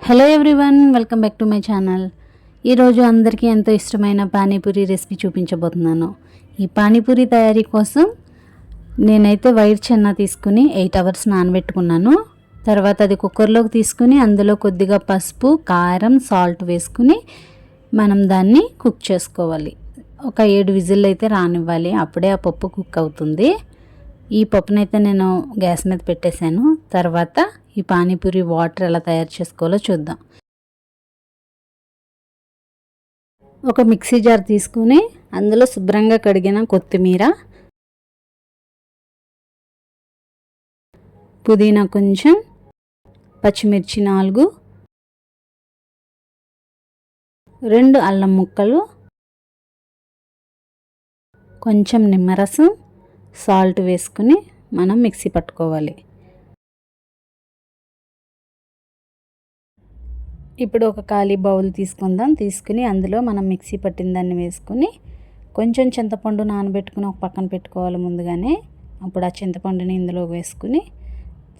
Hello everyone, welcome back to my channel. ఈరోజు అందరికీ ఎంతో ఇష్టమైన పానీపూరి రెసిపీ చూపించబోతున్నాను. ఈ పానీపూరి తయారీ కోసం నేనైతే వైట్ చెన్నా తీసుకుని 8 అవర్స్ నానబెట్టుకున్నాను. తర్వాత అది కుక్కర్లోకి తీసుకుని అందులో కొద్దిగా పసుపు, కారం, సాల్ట్ వేసుకుని మనం దాన్ని కుక్ చేసుకోవాలి. ఒక 7 విజిల్ అయితే రానివ్వాలి, అప్పుడే ఆ పప్పు కుక్ అవుతుంది. ఈ పప్పునైతే నేను గ్యాస్ మీద పెట్టేశాను. తర్వాత ఈ పానీపూరి వాటర్ ఎలా తయారు చేసుకోవాలో చూద్దాం. ఒక మిక్సీ జార్ తీసుకుని అందులో శుభ్రంగా కడిగిన కొత్తిమీర, పుదీనా కొంచెం, పచ్చిమిర్చి 4, 2 అల్లం ముక్కలు, కొంచెం నిమ్మరసం, సాల్ట్ వేసుకుని మనం మిక్సీ పట్టుకోవాలి. ఇప్పుడు ఒక ఖాళీ బౌల్ తీసుకుని అందులో మనం మిక్సీ పట్టిన దాన్ని వేసుకుని కొంచెం చింతపండు నానబెట్టుకుని ఒక పక్కన పెట్టుకోవాలి ముందుగానే. అప్పుడు ఆ చింతపండుని ఇందులో వేసుకుని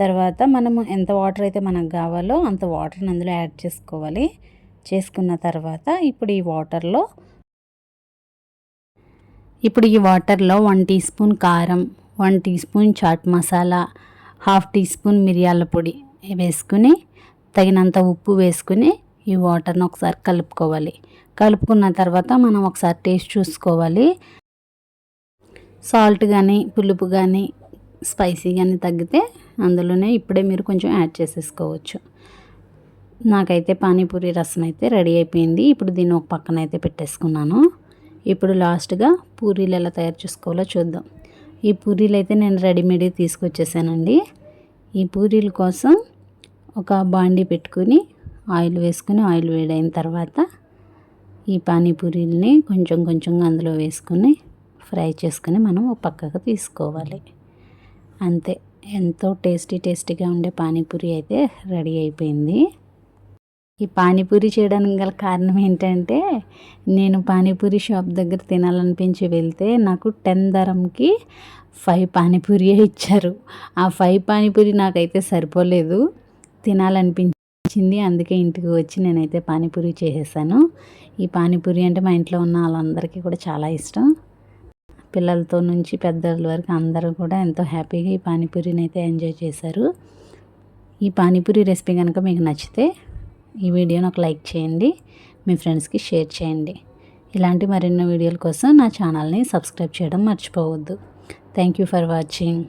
తర్వాత మనము ఎంత వాటర్ అయితే మనకు కావాలో అంత వాటర్ని అందులో యాడ్ చేసుకోవాలి. చేసుకున్న తర్వాత ఇప్పుడు ఈ వాటర్లో 1 టీ స్పూన్ కారం, 1 teaspoon chaat masala, 1/2 teaspoon మిరియాల పొడి వేసుకుని తగినంత ఉప్పు వేసుకుని ఈ వాటర్ని ఒకసారి కలుపుకోవాలి. కలుపుకున్న తర్వాత మనం ఒకసారి టేస్ట్ చూసుకోవాలి. సాల్ట్ కానీ పులుపు కానీ స్పైసీ కానీ తగ్గితే అందులోనే ఇప్పుడే మీరు కొంచెం యాడ్ చేసేసుకోవచ్చు. నాకైతే పానీపూరి రసం అయితే రెడీ అయిపోయింది. ఇప్పుడు దీన్ని ఒక పక్కన అయితే పెట్టేసుకున్నాను. ఇప్పుడు లాస్ట్గా పూరీలు ఎలా తయారు చేసుకోవాలో చూద్దాం. ఈ పూరీలు అయితే నేను రెడీమేడ్ తీసుకొచ్చేసానండి. ఈ పూరీల కోసం ఒక బాండీ పెట్టుకుని ఆయిల్ వేసుకుని ఆయిల్ వేడైన తర్వాత ఈ పానీపూరీలని కొంచెం కొంచెంగా అందులో వేసుకుని ఫ్రై చేసుకుని మనం ఒక పక్కకు తీసుకోవాలి. అంతే, ఎంతో టేస్టీగా ఉండే పానీపూరి అయితే రెడీ అయిపోయింది. ఈ పానీపూరి చేయడానికి గల కారణం ఏంటంటే నేను పానీపూరి షాప్ దగ్గర తినాలనిపించి వెళ్తే నాకు 10 దరంకి 5 పానీపూరి ఇచ్చారు. ఆ 5 పానీపూరి నాకైతే సరిపోలేదు, తినాలనిపించింది. అందుకే ఇంటికి వచ్చి నేనైతే పానీపూరి చేసేసాను. ఈ పానీపూరి అంటే మా ఇంట్లో ఉన్న వాళ్ళందరికీ కూడా చాలా ఇష్టం. పిల్లలతో నుంచి పెద్దల వరకు అందరూ కూడా ఎంతో హ్యాపీగా ఈ పానీపూరిని అయితే ఎంజాయ్ చేశారు. ఈ పానీపూరి రెసిపీ కనుక మీకు నచ్చితే ఈ వీడియోని ఒక లైక్ చేయండి, మీ ఫ్రెండ్స్కి షేర్ చేయండి. ఇలాంటి మరెన్నో వీడియోల కోసం నా ఛానల్ని సబ్స్క్రైబ్ చేయడం మర్చిపోవద్దు. Thank you for watching.